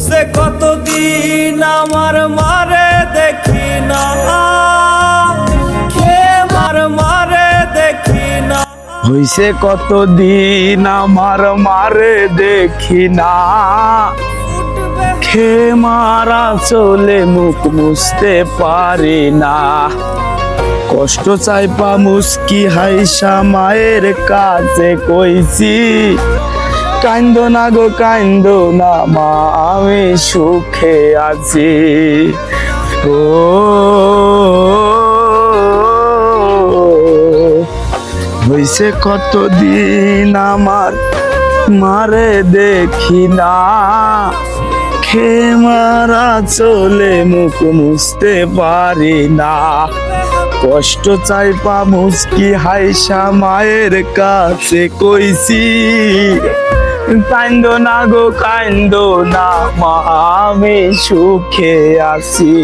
হইছে কতদিন আমার মারে দেখি না, কে মারে দেখি না। হইছে কতদিন আমার মারে দেখি না, খে মারা চলে মুখ মুছতে পারি না। কষ্ট চাইপা মুস্কি হাইসা মায়ের কাছে কইছি, কান্দো না গো কান্দো না মা, আমি সুখে আছি। ও হইছে কতদিন আমার মারে দেখি না, খে মারা চলে মুখ মুছতে পারি না। কষ্ট চাইপা মুস্কি হাইসা মায়ের কাছে কইছি, কান্দো না গো কান্দো না মা, আমি সুখে আছি।